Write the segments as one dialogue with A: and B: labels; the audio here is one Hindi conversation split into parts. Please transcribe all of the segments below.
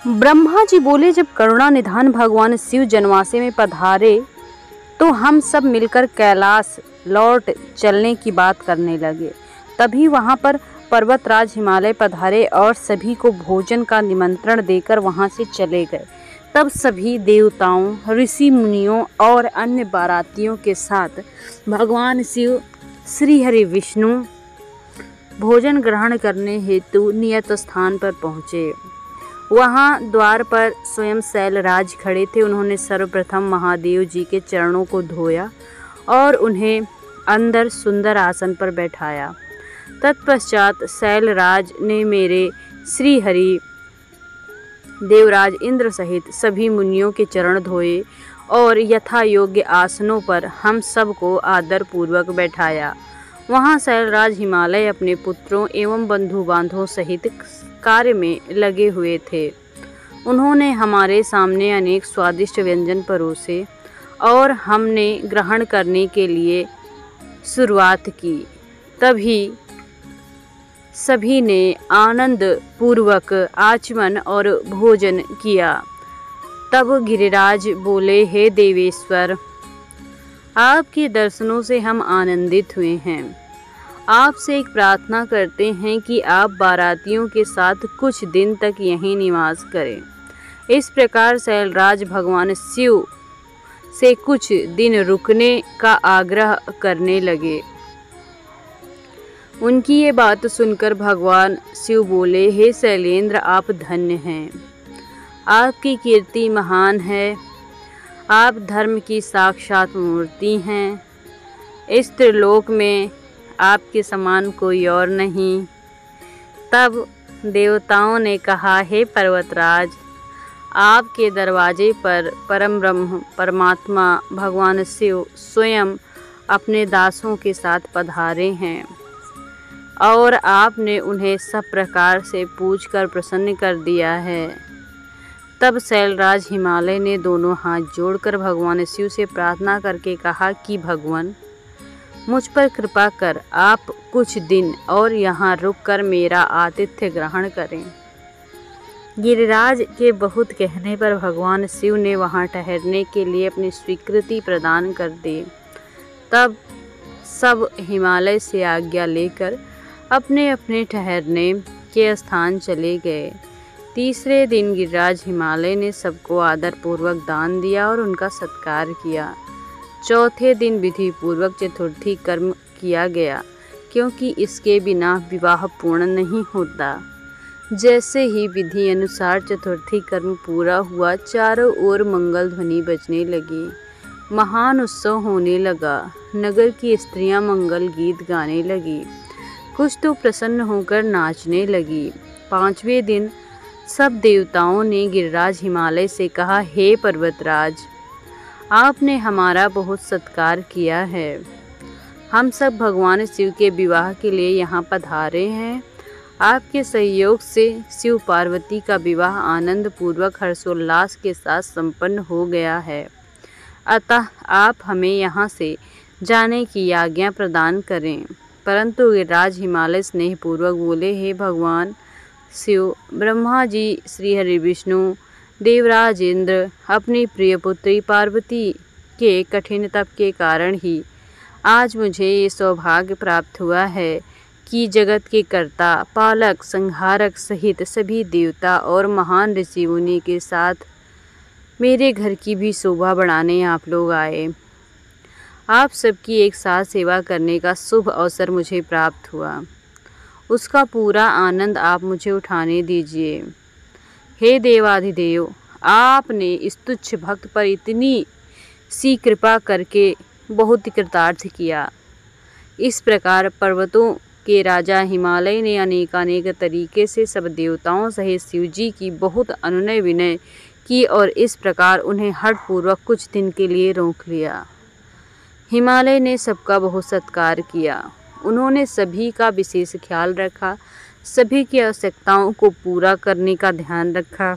A: ब्रह्मा जी बोले, जब करुणा निधान भगवान शिव जनवासे में पधारे तो हम सब मिलकर कैलाश लौट चलने की बात करने लगे। तभी वहां पर पर्वतराज हिमालय पधारे और सभी को भोजन का निमंत्रण देकर वहां से चले गए। तब सभी देवताओं, ऋषि मुनियों और अन्य बारातियों के साथ भगवान शिव श्री हरि विष्णु भोजन ग्रहण करने हेतु नियत स्थान पर पहुँचे। वहाँ द्वार पर स्वयं शैलराज खड़े थे। उन्होंने सर्वप्रथम महादेव जी के चरणों को धोया और उन्हें अंदर सुंदर आसन पर बैठाया। तत्पश्चात शैलराज ने मेरे श्री हरि देवराज इंद्र सहित सभी मुनियों के चरण धोए और यथा योग्य आसनों पर हम सबको आदर पूर्वक बैठाया। वहाँ शैलराज हिमालय अपने पुत्रों एवं बंधु बांधवों सहित कार्य में लगे हुए थे। उन्होंने हमारे सामने अनेक स्वादिष्ट व्यंजन परोसे और हमने ग्रहण करने के लिए शुरुआत की। तभी सभी ने आनंद पूर्वक आचमन और भोजन किया। तब गिरिराज बोले, हे देवेश्वर, आपके दर्शनों से हम आनंदित हुए हैं। आपसे एक प्रार्थना करते हैं कि आप बारातियों के साथ कुछ दिन तक यहीं निवास करें। इस प्रकार शैलराज भगवान शिव से कुछ दिन रुकने का आग्रह करने लगे। उनकी ये बात सुनकर भगवान शिव बोले, हे शैलेंद्र, आप धन्य हैं। आपकी कीर्ति महान है। आप धर्म की साक्षात मूर्ति हैं। इस त्रिलोक में आपके समान कोई और नहीं। तब देवताओं ने कहा, हे पर्वतराज, आपके दरवाजे पर परम ब्रह्म परमात्मा भगवान शिव स्वयं अपने दासों के साथ पधारे हैं और आपने उन्हें सब प्रकार से पूछकर प्रसन्न कर दिया है। तब शैलराज हिमालय ने दोनों हाथ जोड़कर भगवान शिव से प्रार्थना करके कहा कि भगवान, मुझ पर कृपा कर आप कुछ दिन और यहाँ रुककर मेरा आतिथ्य ग्रहण करें। गिरिराज के बहुत कहने पर भगवान शिव ने वहाँ ठहरने के लिए अपनी स्वीकृति प्रदान कर दी। तब सब हिमालय से आज्ञा लेकर अपने अपने ठहरने के स्थान चले गए। तीसरे दिन गिरिराज हिमालय ने सबको आदरपूर्वक दान दिया और उनका सत्कार किया। चौथे दिन विधि पूर्वक चतुर्थी कर्म किया गया, क्योंकि इसके बिना विवाह पूर्ण नहीं होता। जैसे ही विधि अनुसार चतुर्थी कर्म पूरा हुआ, चारों ओर मंगल ध्वनि बजने लगी। महान उत्सव होने लगा। नगर की स्त्रियां मंगल गीत गाने लगी। कुछ तो प्रसन्न होकर नाचने लगी। पांचवें दिन सब देवताओं ने गिरिराज हिमालय से कहा, हे पर्वतराज, आपने हमारा बहुत सत्कार किया है। हम सब भगवान शिव के विवाह के लिए यहाँ पधारे हैं। आपके सहयोग से शिव पार्वती का विवाह आनंद पूर्वक हर्षोल्लास के साथ संपन्न हो गया है। अतः आप हमें यहाँ से जाने की आज्ञा प्रदान करें। परंतु गिरिराज हिमालय स्नेहपूर्वक बोले, हे भगवान शिव, ब्रह्मा जी, श्री हरि विष्णु, देवराज इंद्र अपनी प्रिय पुत्री पार्वती के कठिन तप के कारण ही आज मुझे ये सौभाग्य प्राप्त हुआ है कि जगत के कर्ता, पालक, संहारक सहित सभी देवता और महान ऋषि मुनि के साथ मेरे घर की भी शोभा बढ़ाने आप लोग आए। आप सबकी एक साथ सेवा करने का शुभ अवसर मुझे प्राप्त हुआ। उसका पूरा आनंद आप मुझे उठाने दीजिए। हे देवाधिदेव, आपने इस तुच्छ भक्त पर इतनी सी कृपा करके बहुत कृतार्थ किया। इस प्रकार पर्वतों के राजा हिमालय ने अनेकानेक तरीके से सब देवताओं सहित शिवजी की बहुत अनुनय विनय की और इस प्रकार उन्हें हठपूर्वक कुछ दिन के लिए रोक लिया। हिमालय ने सबका बहुत सत्कार किया। उन्होंने सभी का विशेष ख्याल रखा, सभी की आवश्यकताओं को पूरा करने का ध्यान रखा।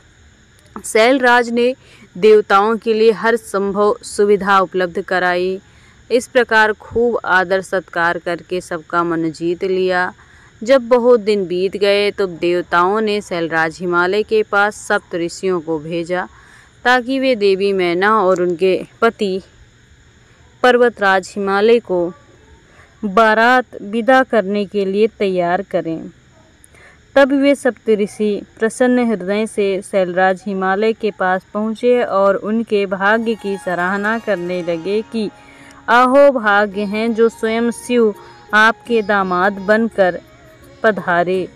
A: शैलराज ने देवताओं के लिए हर संभव सुविधा उपलब्ध कराई। इस प्रकार खूब आदर सत्कार करके सबका मन जीत लिया। जब बहुत दिन बीत गए तो देवताओं ने शैलराज हिमालय के पास सप्त ऋषियों को भेजा ताकि वे देवी मैना और उनके पति पर्वतराज हिमालय को बारात विदा करने के लिए तैयार करें। तब वे सप्तऋषि प्रसन्न हृदय से शैलराज हिमालय के पास पहुँचे और उनके भाग्य की सराहना करने लगे कि अहो भाग्य हैं जो स्वयं शिव आपके दामाद बनकर पधारे।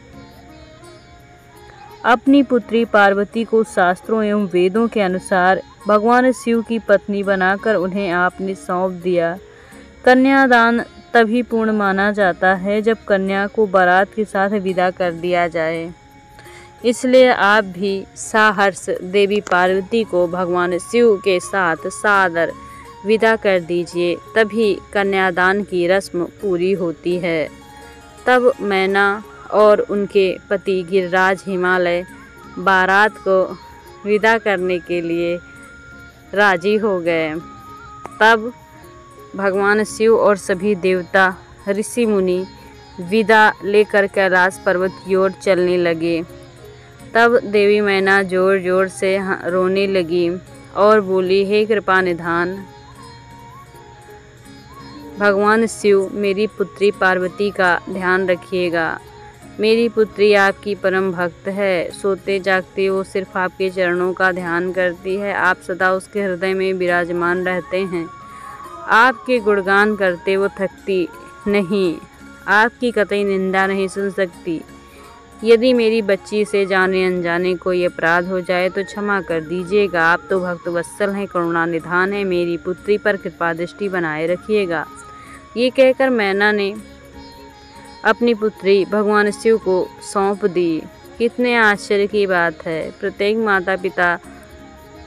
A: अपनी पुत्री पार्वती को शास्त्रों एवं वेदों के अनुसार भगवान शिव की पत्नी बनाकर उन्हें आपने सौंप दिया। कन्यादान तभी पूर्ण माना जाता है जब कन्या को बारात के साथ विदा कर दिया जाए। इसलिए आप भी साहर्ष देवी पार्वती को भगवान शिव के साथ सादर विदा कर दीजिए, तभी कन्यादान की रस्म पूरी होती है। तब मैना और उनके पति गिरिराज हिमालय बारात को विदा करने के लिए राजी हो गए। तब भगवान शिव और सभी देवता ऋषि मुनि विदा लेकर कैलाश पर्वत की ओर चलने लगे। तब देवी मैना जोर जोर से रोने लगी और बोली, हे कृपा निधान भगवान शिव, मेरी पुत्री पार्वती का ध्यान रखिएगा। मेरी पुत्री आपकी परम भक्त है। सोते जागते वो सिर्फ आपके चरणों का ध्यान करती है। आप सदा उसके हृदय में विराजमान रहते हैं। आपके गुणगान करते वो थकती नहीं, आपकी कतई निंदा नहीं सुन सकती। यदि मेरी बच्ची से जाने अनजाने कोई अपराध हो जाए तो क्षमा कर दीजिएगा। आप तो भक्त वत्सल हैं, करुणा निधान है। मेरी पुत्री पर कृपा दृष्टि बनाए रखिएगा। ये कहकर मैना ने अपनी पुत्री भगवान शिव को सौंप दी। कितने आश्चर्य की बात है। प्रत्येक माता पिता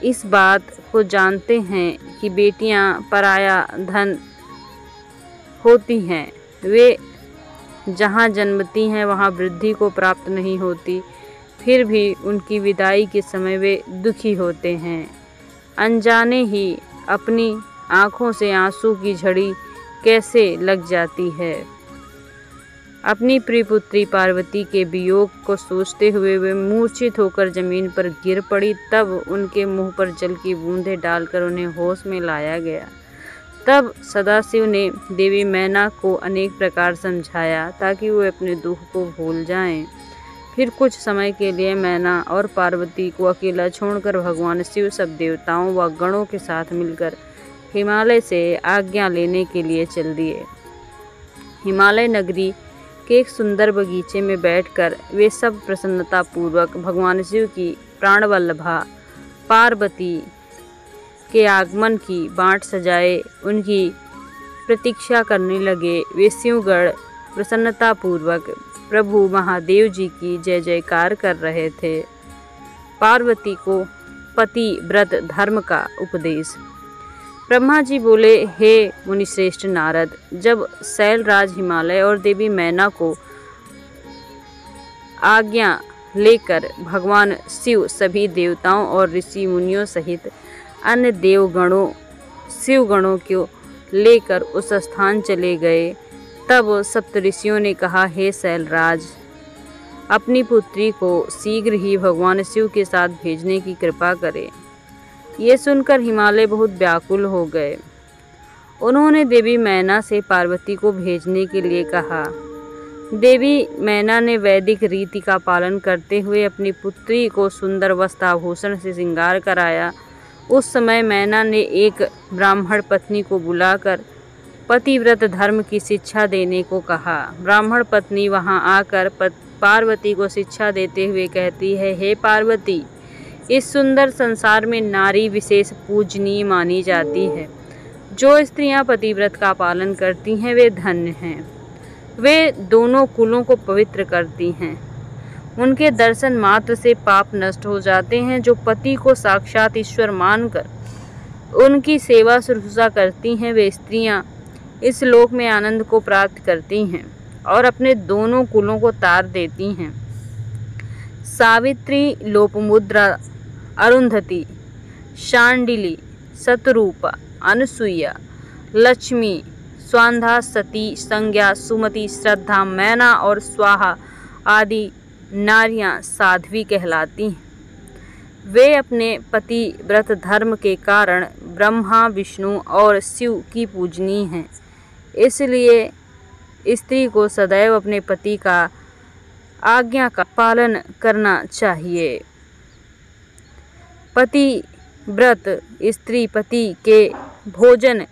A: इस बात को जानते हैं कि बेटियां पराया धन होती हैं। वे जहाँ जन्मती हैं वहाँ वृद्धि को प्राप्त नहीं होती, फिर भी उनकी विदाई के समय वे दुखी होते हैं। अनजाने ही अपनी आँखों से आंसू की झड़ी कैसे लग जाती है। अपनी प्रिय पुत्री पार्वती के वियोग को सोचते हुए वे मूर्छित होकर जमीन पर गिर पड़ी। तब उनके मुंह पर जल की बूंदें डालकर उन्हें होश में लाया गया। तब सदाशिव ने देवी मैना को अनेक प्रकार समझाया ताकि वे अपने दुख को भूल जाएं। फिर कुछ समय के लिए मैना और पार्वती को अकेला छोड़कर भगवान शिव सब देवताओं व गणों के साथ मिलकर हिमालय से आज्ञा लेने के लिए चल दिए। हिमालय नगरी के एक सुंदर बगीचे में बैठकर वे सब प्रसन्नतापूर्वक भगवान शिव की प्राणवल्लभा पार्वती के आगमन की बाट सजाए उनकी प्रतीक्षा करने लगे। वे शिवगण प्रसन्नतापूर्वक प्रभु महादेव जी की जय जयकार कर रहे थे। पार्वती को पति व्रत धर्म का उपदेश। ब्रह्मा जी बोले, हे मुनिश्रेष्ठ नारद, जब शैलराज हिमालय और देवी मैना को आज्ञा लेकर भगवान शिव सभी देवताओं और ऋषि मुनियों सहित अन्य देवगणों शिवगणों को लेकर उस स्थान चले गए, तब सप्तऋषियों ने कहा, हे शैलराज, अपनी पुत्री को शीघ्र ही भगवान शिव के साथ भेजने की कृपा करें। ये सुनकर हिमालय बहुत व्याकुल हो गए। उन्होंने देवी मैना से पार्वती को भेजने के लिए कहा। देवी मैना ने वैदिक रीति का पालन करते हुए अपनी पुत्री को सुंदर वस्त्र आभूषण से श्रृंगार कराया। उस समय मैना ने एक ब्राह्मण पत्नी को बुलाकर पतिव्रत धर्म की शिक्षा देने को कहा। ब्राह्मण पत्नी वहां आकर पार्वती को शिक्षा देते हुए कहती है, हे पार्वती, इस सुंदर संसार में नारी विशेष पूजनीय मानी जाती है। जो स्त्रियां पतिव्रत का पालन करती हैं वे धन्य हैं। वे दोनों कुलों को पवित्र करती हैं। उनके दर्शन मात्र से पाप नष्ट हो जाते हैं। जो पति को साक्षात ईश्वर मानकर उनकी सेवा शुश्रूषा करती हैं वे स्त्रियां इस लोक में आनंद को प्राप्त करती हैं और अपने दोनों कुलों को तार देती हैं। सावित्री, लोपमुद्रा, अरुंधति, शांडिली, शतरूपा, अनुसुईया, लक्ष्मी, स्वांधा, सती, संज्ञा, सुमति, श्रद्धा, मैना और स्वाहा आदि नारियां साध्वी कहलाती हैं। वे अपने पति व्रत धर्म के कारण ब्रह्मा, विष्णु और शिव की पूजनीय हैं। इसलिए स्त्री को सदैव अपने पति का आज्ञा का पालन करना चाहिए। पति व्रत स्त्री पति के भोजन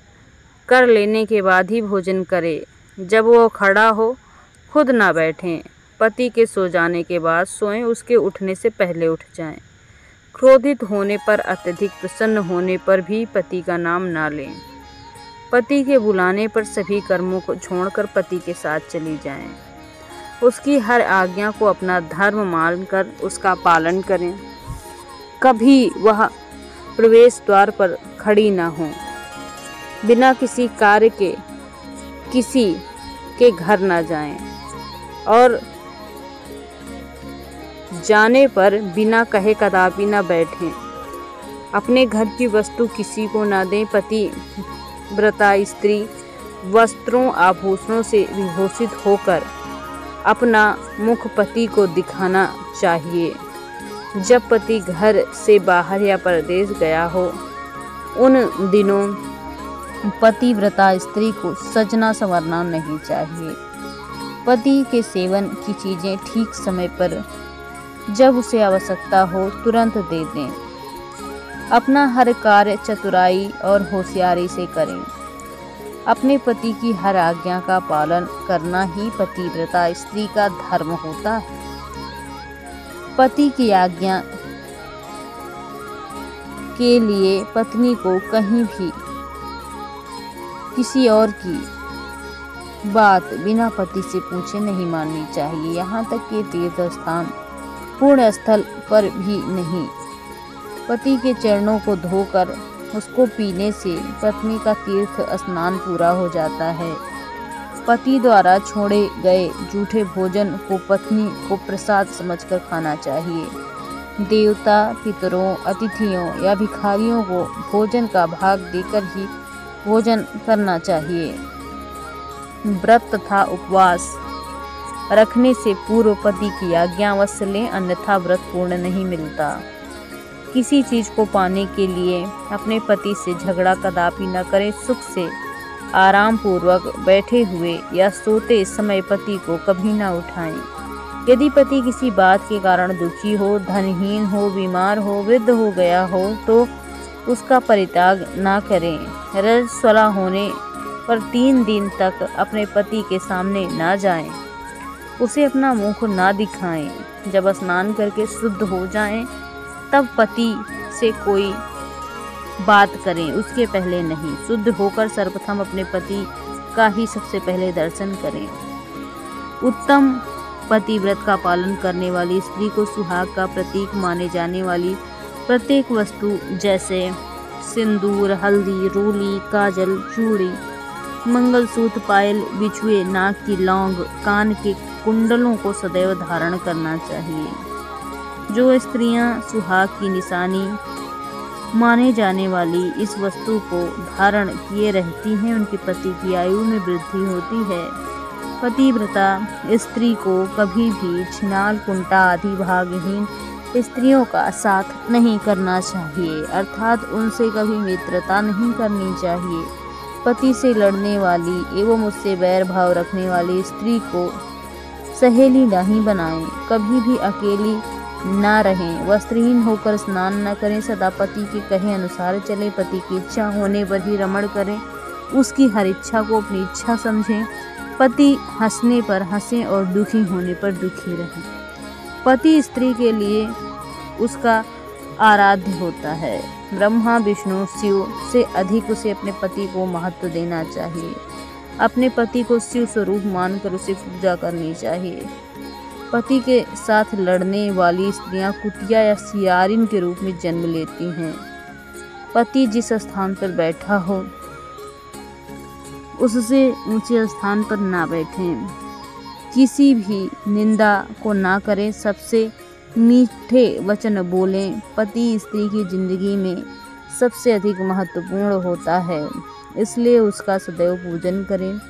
A: कर लेने के बाद ही भोजन करे। जब वो खड़ा हो खुद ना बैठें। पति के सो जाने के बाद सोएं, उसके उठने से पहले उठ जाएं। क्रोधित होने पर, अत्यधिक प्रसन्न होने पर भी पति का नाम ना लें। पति के बुलाने पर सभी कर्मों को छोड़कर पति के साथ चली जाएं। उसकी हर आज्ञा को अपना धर्म मानकर उसका पालन करें। कभी वह प्रवेश द्वार पर खड़ी न हो। बिना किसी कार्य के किसी के घर न जाएं और जाने पर बिना कहे कदापि न बैठें। अपने घर की वस्तु किसी को न दें। पति व्रता स्त्री वस्त्रों आभूषणों से विभूषित होकर अपना मुख पति को दिखाना चाहिए। जब पति घर से बाहर या परदेश गया हो, उन दिनों पतिव्रता स्त्री को सजना संवरना नहीं चाहिए। पति के सेवन की चीज़ें ठीक समय पर जब उसे आवश्यकता हो तुरंत दे दें। अपना हर कार्य चतुराई और होशियारी से करें। अपने पति की हर आज्ञा का पालन करना ही पतिव्रता स्त्री का धर्म होता है। पति की आज्ञा के लिए पत्नी को कहीं भी किसी और की बात बिना पति से पूछे नहीं माननी चाहिए। यहाँ तक कि तीर्थ स्थान पूर्ण स्थल पर भी नहीं। पति के चरणों को धोकर उसको पीने से पत्नी का तीर्थ स्नान पूरा हो जाता है। पति द्वारा छोड़े गए जूठे भोजन को पत्नी को प्रसाद समझकर खाना चाहिए। देवता, पितरों, अतिथियों या भिखारियों को भोजन का भाग देकर ही भोजन करना चाहिए। व्रत तथा उपवास रखने से पूर्व पति की आज्ञा अवश्य लें, अन्यथा व्रत पूर्ण नहीं मिलता। किसी चीज को पाने के लिए अपने पति से झगड़ा कदापि न करें। सुख से आराम पूर्वक बैठे हुए या सोते समय पति को कभी न उठाएं। यदि पति किसी बात के कारण दुखी हो, धनहीन हो, बीमार हो, वृद्ध हो गया हो तो उसका परित्याग न करें। रजस्वला होने पर 3 दिन तक अपने पति के सामने न जाएं। उसे अपना मुख ना दिखाएं। जब स्नान करके शुद्ध हो जाएं, तब पति से कोई बात करें, उसके पहले नहीं। शुद्ध होकर सर्वप्रथम अपने पति का ही सबसे पहले दर्शन करें। उत्तम पतिव्रत का पालन करने वाली स्त्री को सुहाग का प्रतीक माने जाने वाली प्रत्येक वस्तु जैसे सिंदूर, हल्दी, रोली, काजल, चूड़ी, मंगलसूत्र, पायल, बिछुए, नाक की लौंग, कान के कुंडलों को सदैव धारण करना चाहिए। जो स्त्रियां सुहाग की निशानी माने जाने वाली इस वस्तु को धारण किए रहती हैं, उनके पति की आयु में वृद्धि होती है। पतिव्रता स्त्री को कभी भी छिनाल, कुंटा आदि भागहीन स्त्रियों का साथ नहीं करना चाहिए, अर्थात उनसे कभी मित्रता नहीं करनी चाहिए। पति से लड़ने वाली एवं उससे बैर भाव रखने वाली स्त्री को सहेली नहीं बनाएं। कभी भी अकेली ना रहें। वस्त्रहीन होकर स्नान न करें। सदा पति के कहे अनुसार चलें। पति की इच्छा होने पर ही रमण करें। उसकी हर इच्छा को अपनी इच्छा समझें। पति हंसने पर हंसें और दुखी होने पर दुखी रहें। पति स्त्री के लिए उसका आराध्य होता है। ब्रह्मा, विष्णु, शिव से अधिक उसे अपने पति को महत्व देना चाहिए। अपने पति को शिव स्वरूप मानकर उसे पूजा करनी चाहिए। पति के साथ लड़ने वाली स्त्रियां कुतिया या सियारिन के रूप में जन्म लेती हैं। पति जिस स्थान पर बैठा हो उससे ऊंचे स्थान पर ना बैठें। किसी भी निंदा को ना करें। सबसे मीठे वचन बोलें। पति स्त्री की जिंदगी में सबसे अधिक महत्वपूर्ण होता है। इसलिए उसका सदैव पूजन करें।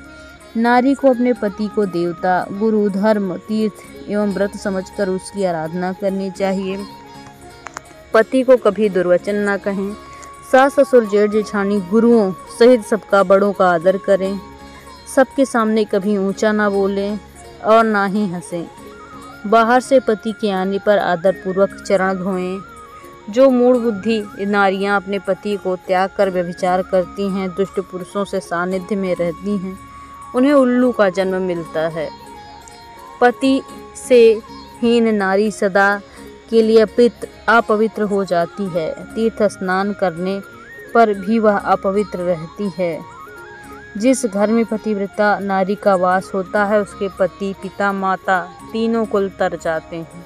A: नारी को अपने पति को देवता, गुरु, धर्म, तीर्थ एवं व्रत समझकर उसकी आराधना करनी चाहिए। पति को कभी दुर्वचन न कहें। सास ससुर जेठ जेठानी गुरुओं सहित सबका बड़ों का आदर करें। सबके सामने कभी ऊंचा ना बोलें और ना ही हंसें। बाहर से पति के आने पर आदरपूर्वक चरण धोएं। जो मूढ़ बुद्धि नारियां अपने पति को त्याग कर व्यभिचार करती हैं, दुष्ट पुरुषों से सानिध्य में रहती हैं, उन्हें उल्लू का जन्म मिलता है। पति से हीन नारी सदा के लिए अपवित्र हो जाती है। तीर्थ स्नान करने पर भी वह अपवित्र रहती है। जिस घर में पतिव्रता नारी का वास होता है, उसके पति, पिता, माता तीनों कुल तर जाते हैं,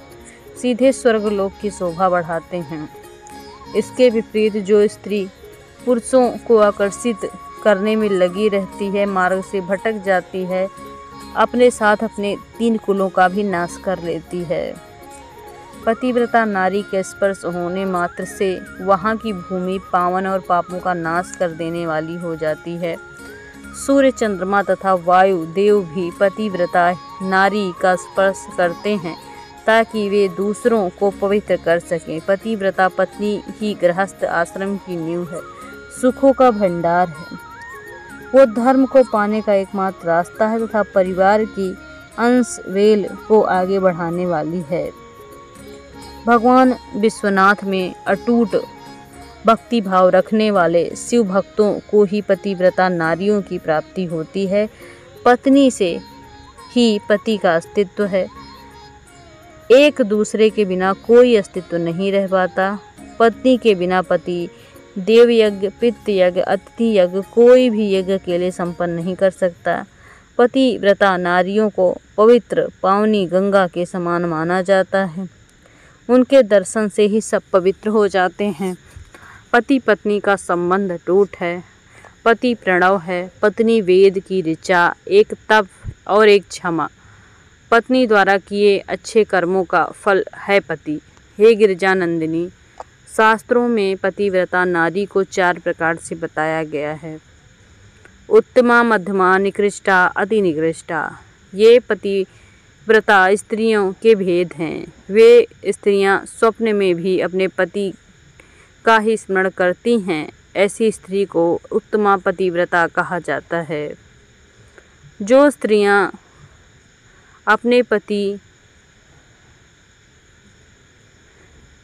A: सीधे स्वर्गलोक की शोभा बढ़ाते हैं। इसके विपरीत जो स्त्री पुरुषों को आकर्षित करने में लगी रहती है, मार्ग से भटक जाती है, अपने साथ अपने 3 कुलों का भी नाश कर लेती है। पतिव्रता नारी के स्पर्श होने मात्र से वहाँ की भूमि पावन और पापों का नाश कर देने वाली हो जाती है। सूर्य, चंद्रमा तथा वायु देव भी पतिव्रता नारी का स्पर्श करते हैं ताकि वे दूसरों को पवित्र कर सकें। पतिव्रता पत्नी ही गृहस्थ आश्रम की नींव है, सुखों का भंडार है। वो धर्म को पाने का एकमात्र रास्ता है तथा परिवार की अंश वेल को आगे बढ़ाने वाली है। भगवान विश्वनाथ में अटूट भक्ति भाव रखने वाले शिव भक्तों को ही पतिव्रता नारियों की प्राप्ति होती है। पत्नी से ही पति का अस्तित्व है। एक दूसरे के बिना कोई अस्तित्व नहीं रह पाता। पत्नी के बिना पति देव यज्ञ, पितृ यज्ञ, अतिथि यज्ञ, कोई भी यज्ञ अकेले संपन्न नहीं कर सकता। पतिव्रता नारियों को पवित्र पावनी गंगा के समान माना जाता है। उनके दर्शन से ही सब पवित्र हो जाते हैं। पति पत्नी का संबंध टूट है। पति प्रणव है, पत्नी वेद की ऋचा, एक तप और एक क्षमा। पत्नी द्वारा किए अच्छे कर्मों का फल है पति। हे गिरिजानंदिनी, शास्त्रों में पतिव्रता नारी को 4 प्रकार से बताया गया है। उत्तमा, मध्यमा, निकृष्टा, अति निकृष्टा। ये पतिव्रता स्त्रियों के भेद हैं। वे स्त्रियां स्वप्न में भी अपने पति का ही स्मरण करती हैं। ऐसी स्त्री को उत्तमा पतिव्रता कहा जाता है। जो स्त्रियां अपने पति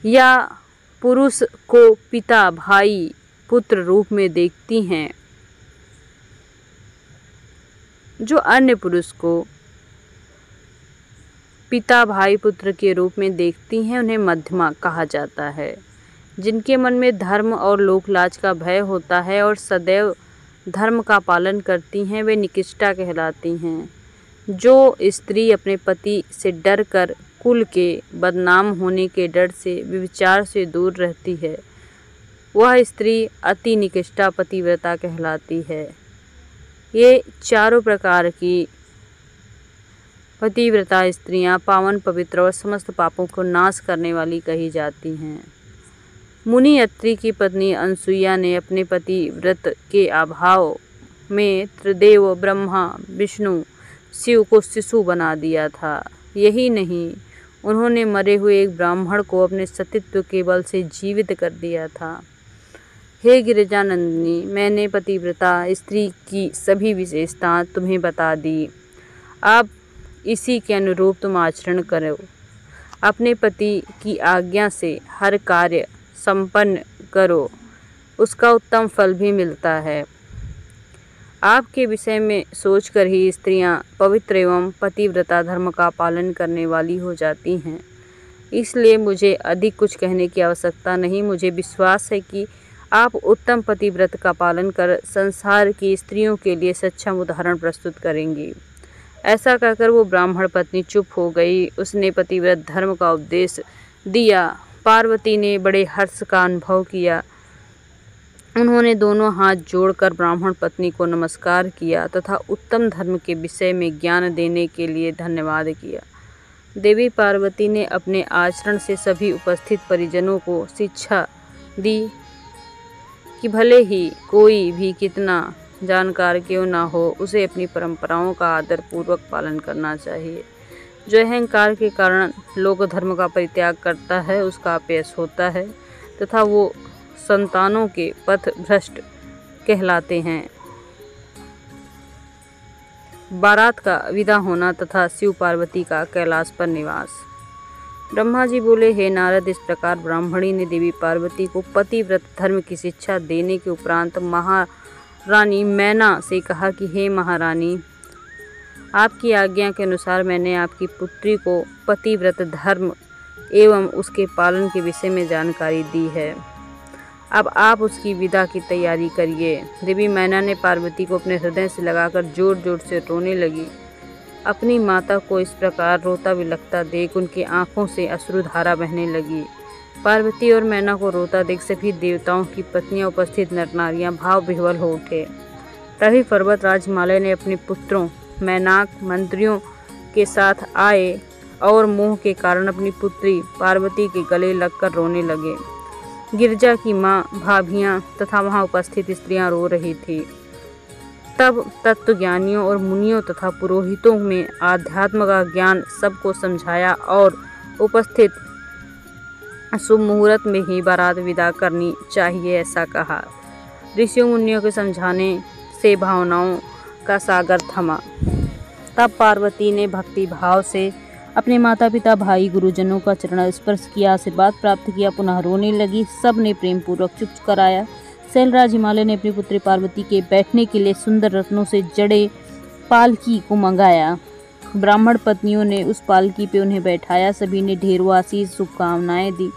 A: या पुरुष को पिता, भाई, पुत्र रूप में देखती हैं, जो अन्य पुरुष को पिता, भाई, पुत्र के रूप में देखती हैं, उन्हें मध्यमा कहा जाता है। जिनके मन में धर्म और लोकलाज का भय होता है और सदैव धर्म का पालन करती हैं, वे निकृष्टा कहलाती हैं। जो स्त्री अपने पति से डर कर कुल के बदनाम होने के डर से व्यभिचार से दूर रहती है, वह स्त्री अति निकृष्टा पतिव्रता कहलाती है। ये चारों प्रकार की पतिव्रता स्त्रियां पावन, पवित्र और समस्त पापों को नाश करने वाली कही जाती हैं। मुनि अत्रि की पत्नी अनसुईया ने अपने पति व्रत के अभाव में त्रिदेव ब्रह्मा, विष्णु, शिव को शिशु बना दिया था। यही नहीं, उन्होंने मरे हुए एक ब्राह्मण को अपने सतीत्व के बल से जीवित कर दिया था। हे गिरिजानंदिनी, मैंने पतिव्रता स्त्री की सभी विशेषताएं तुम्हें बता दी। अब इसी के अनुरूप तुम आचरण करो। अपने पति की आज्ञा से हर कार्य संपन्न करो, उसका उत्तम फल भी मिलता है। आपके विषय में सोचकर ही स्त्रियां पवित्र एवं पतिव्रता धर्म का पालन करने वाली हो जाती हैं। इसलिए मुझे अधिक कुछ कहने की आवश्यकता नहीं। मुझे विश्वास है कि आप उत्तम पतिव्रत का पालन कर संसार की स्त्रियों के लिए सक्षम उदाहरण प्रस्तुत करेंगी। ऐसा कहकर वो ब्राह्मण पत्नी चुप हो गई। उसने पतिव्रत धर्म का उपदेश दिया। पार्वती ने बड़े हर्ष का अनुभव किया। उन्होंने दोनों हाथ जोड़कर ब्राह्मण पत्नी को नमस्कार किया तथा उत्तम धर्म के विषय में ज्ञान देने के लिए धन्यवाद किया। देवी पार्वती ने अपने आचरण से सभी उपस्थित परिजनों को शिक्षा दी कि भले ही कोई भी कितना जानकार क्यों ना हो, उसे अपनी परंपराओं का आदर पूर्वक पालन करना चाहिए। जो अहंकार के कारण लोक धर्म का परित्याग करता है, उसका अपयश होता है तथा वो संतानों के पथ भ्रष्ट कहलाते हैं। बारात का विदा होना तथा शिव पार्वती का कैलाश पर निवास। ब्रह्मा जी बोले, हे नारद, इस प्रकार ब्राह्मणी ने देवी पार्वती को पतिव्रत धर्म की शिक्षा देने के उपरांत महारानी मैना से कहा कि हे महारानी, आपकी आज्ञा के अनुसार मैंने आपकी पुत्री को पतिव्रत धर्म एवं उसके पालन के विषय में जानकारी दी है। अब आप उसकी विदा की तैयारी करिए। देवी मैना ने पार्वती को अपने हृदय से लगाकर जोर जोर से रोने लगी। अपनी माता को इस प्रकार रोता बिलखता देख उनकी आंखों से अश्रुधारा बहने लगी। पार्वती और मैना को रोता देख सभी देवताओं की पत्नियां, उपस्थित नर नारियां भाव विह्वल हो उठे। तभी पर्वत राज हिमालय ने अपने पुत्रों मैनाक मंत्रियों के साथ आए और मोह के कारण अपनी पुत्री पार्वती के गले लगकर रोने लगे। गिरजा की माँ, भाभियाँ तथा वहाँ उपस्थित स्त्रियाँ रो रही थी। तब तत्वज्ञानियों और मुनियों तथा पुरोहितों में आध्यात्म का ज्ञान सबको समझाया और उपस्थित शुभ मुहूर्त में ही बारात विदा करनी चाहिए, ऐसा कहा। ऋषियों मुनियों के समझाने से भावनाओं का सागर थमा। तब पार्वती ने भक्ति भाव से अपने माता पिता, भाई, गुरुजनों का चरण स्पर्श किया, आशीर्वाद प्राप्त किया, पुनः रोने लगी। सब ने प्रेम पूर्वक चुप कराया। शैलराज हिमालय ने अपनी पुत्री पार्वती के बैठने के लिए सुंदर रत्नों से जड़े पालकी को मंगाया। ब्राह्मण पत्नियों ने उस पालकी पे उन्हें बैठाया। सभी ने ढेरों आशीष शुभकामनाएं दी।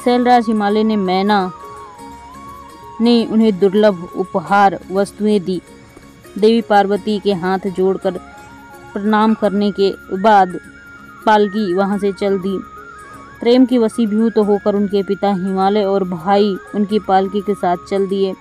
A: शैलराज हिमालय ने मैना ने उन्हें दुर्लभ उपहार वस्तुएं दी। देवी पार्वती के हाथ जोड़कर प्रणाम करने के बाद पालकी वहां से चल दी। प्रेम की वशीभूत होकर उनके पिता हिमालय और भाई उनकी पालकी के साथ चल दिए।